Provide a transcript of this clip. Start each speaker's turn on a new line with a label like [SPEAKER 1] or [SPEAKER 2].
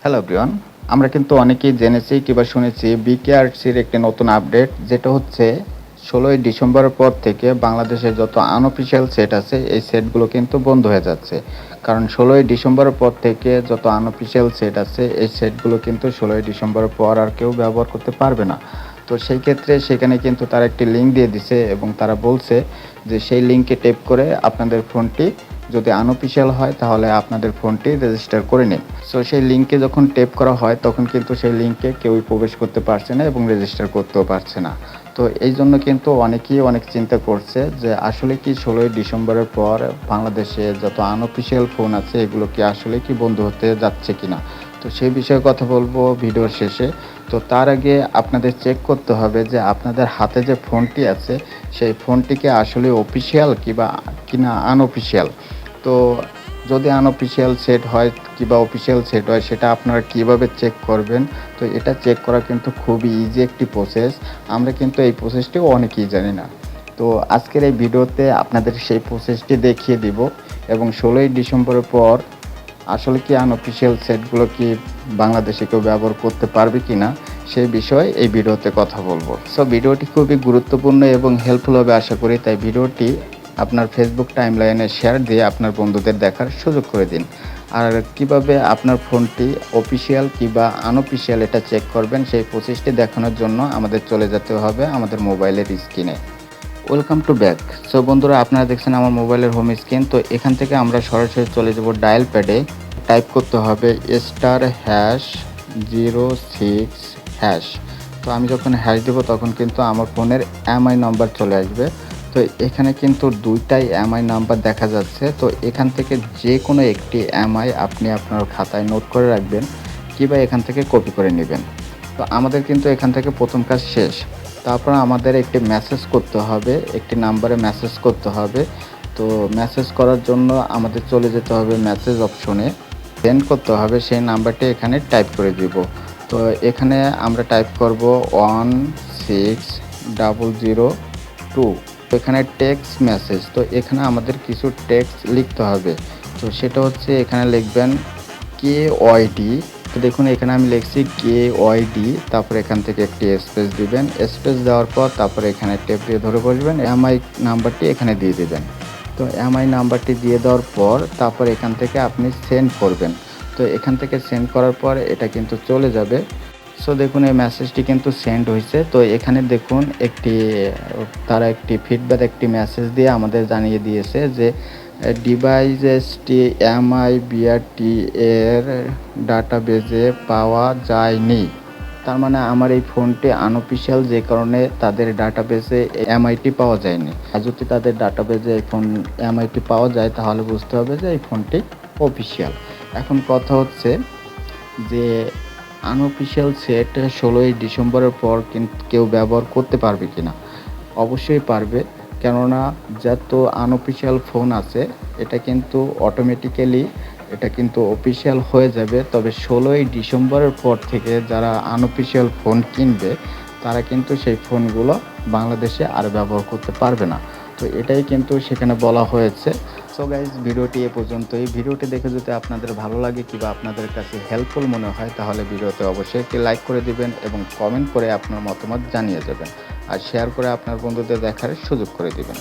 [SPEAKER 1] Hello everyone, আমরা কিন্তু অনেকেই জেনেছি কিংবা শুনেছি বিকেআরসির একটি নতুন আপডেট, যেটা হচ্ছে 16ই ডিসেম্বরের পর থেকে বাংলাদেশের যত আনঅফিসিয়াল সেট আছে এই সেটগুলো কিন্তু বন্ধ হয়ে যাচ্ছে। কারণ 16ই ডিসেম্বরের পর থেকে যত আনঅফিসিয়াল সেট আছে এই সেটগুলো কিন্তু 16ই ডিসেম্বরের পর আর কেউ ব্যবহার করতে পারবে না। তো সেই ক্ষেত্রে সেখানে কিন্তু তারা একটি লিঙ্ক দিয়ে দিছে এবং তারা বলছে যে সেই লিঙ্কে টেপ করে আপনাদের ফোনটি যদি আনঅফিসিয়াল হয় তাহলে আপনাদের ফোনটি রেজিস্টার করে নিন। সো সেই লিঙ্কে যখন টেপ করা হয় তখন কিন্তু সেই লিঙ্কে কেউই প্রবেশ করতে পারছে না এবং রেজিস্টার করতেও পারছে না। তো এই জন্য কিন্তু অনেকেই অনেক চিন্তা করছে যে আসলে কি 16ই ডিসেম্বরের পর বাংলাদেশে যত আনঅফিসিয়াল ফোন আছে এগুলো কি আসলে কি বন্ধ হতে যাচ্ছে কিনা। তো সেই বিষয়ে কথা বলবো ভিডিওর শেষে। তো তার আগে আপনাদের চেক করতে হবে যে আপনাদের হাতে যে ফোনটি আছে সেই ফোনটিকে আসলে অফিসিয়াল কিনা আনঅফিসিয়াল। তো যদি আনঅফিসিয়াল সেট হয় কিংবা অফিসিয়াল সেট হয় সেটা আপনারা কীভাবে চেক করবেন। তো এটা চেক করা কিন্তু খুবই ইজি একটি প্রসেস। আমরা কিন্তু এই প্রসেসটিও অনেকেই জানি না। তো আজকের এই ভিডিওতে আপনাদের সেই প্রসেসটি দেখিয়ে দিব এবং 16ই ডিসেম্বরের পর আসলে কি আনঅফিসিয়াল সেটগুলো কি বাংলাদেশে কেউ ব্যবহার করতে পারবে কি না সেই বিষয়ে এই ভিডিওতে কথা বলবো। সো ভিডিওটি খুবই গুরুত্বপূর্ণ এবং হেল্পফুল হবে আশা করি, তাই ভিডিওটি আপনার ফেসবুক টাইমলাইনে শেয়ার দিয়ে আপনার বন্ধুদের দেখার সুযোগ করে দিন। আর কিভাবে আপনার ফোনটি অফিসিয়াল কিংবা আনঅফিসিয়াল এটা চেক করবেন সেই প্রসেসটি দেখানোর জন্য আমাদের চলে যেতে হবে আমাদের মোবাইলের স্ক্রিনে। Welcome to back. সো বন্ধুরা, আপনারা দেখছেন আমার মোবাইলের হোম স্ক্রিন। তো এখান থেকে আমরা সরাসরি চলে যাব ডায়াল প্যাডে। টাইপ করতে হবে *#06#। তো আমি যখন হ্যাশ দেবো তখন কিন্তু আমার ফোনের এমআই নাম্বার চলে আসবে। তো এখানে কিন্তু দুইটাই এমআই নাম্বার দেখা যাচ্ছে। তো এখান থেকে যে কোনো একটি এমআই আপনি আপনার খাতায় নোট করে রাখবেন কিংবা এখান থেকে কপি করে নেবেন। তো আমাদের কিন্তু এখান থেকে প্রথম কাজ শেষ। তারপর আমাদের একটি মেসেজ করতে হবে, একটি নাম্বারে মেসেজ করতে হবে। তো মেসেজ করার জন্য আমাদের চলে যেতে হবে মেসেজ অপশনে, সেন্ড করতে হবে সেই নাম্বারটি এখানে টাইপ করে দিব। তো এখানে আমরা টাইপ করব 16002। তো এখানে টেক্সট মেসেজ, তো এখানে আমাদের কিছু টেক্সট লিখতে হবে। তো সেটা হচ্ছে এখানে লিখবেন KYD। তো দেখুন এখানে আমি লিখছি KYD, তারপর এখান থেকে একটি স্পেস দিবেন। স্পেস দেওয়ার পর তারপরে এখানে টেপ দিয়ে ধরে বসবেন, এমআই নাম্বারটি এখানে দিয়ে দিবেন। তো এমআই নাম্বারটি দিয়ে দেওয়ার পর তারপর এখান থেকে আপনি সেন্ড করবেন। তো এখান থেকে সেন্ড করার পর এটা কিন্তু চলে যাবে। সো দেখুন এই মেসেজটি কিন্তু সেন্ড হয়েছে। তো এখানে দেখুন তারা একটি ফিডব্যাক একটি মেসেজ দিয়ে আমাদের জানিয়ে দিয়েছে যে ডিভাইসটি MIBRT এর ডাটাবেজে পাওয়া যায়নি। তার মানে আমার এই ফোনটি আনঅফিসিয়াল, যে কারণে তাদের ডাটাবেজে এমআইটি পাওয়া যায়নি। আর যদি তাদের ডাটাবেজে এই ফোন এমআইটি পাওয়া যায় তাহলে বুঝতে হবে যে এই ফোনটি অফিসিয়াল। এখন কথা হচ্ছে যে আনঅফিসিয়াল সেট 16ই ডিসেম্বরের পর কিন্তু কেউ ব্যবহার করতে পারবে কি না? অবশ্যই পারবে, কেননা যত আনঅফিসিয়াল ফোন আছে এটা কিন্তু অটোমেটিক্যালি এটা কিন্তু অফিসিয়াল হয়ে যাবে। তবে 16ই ডিসেম্বরের পর থেকে যারা আনঅফিসিয়াল ফোন কিনবে তারা কিন্তু সেই ফোনগুলো বাংলাদেশে আর ব্যবহার করতে পারবে না। তো এটাই কিন্তু সেখানে বলা হয়েছে। সো গাইজ, ভিডিওটি এ পর্যন্তই। ভিডিওটি দেখে যদি আপনাদের ভালো লাগে কিংবা আপনাদের কাছে হেল্পফুল মনে হয় তাহলে ভিডিওতে অবশ্যই একটি লাইক করে দিবেন এবং কমেন্ট করে আপনার মতামত জানিয়ে দেবেন আর শেয়ার করে আপনার বন্ধুদের দেখার সুযোগ করে দিবেন।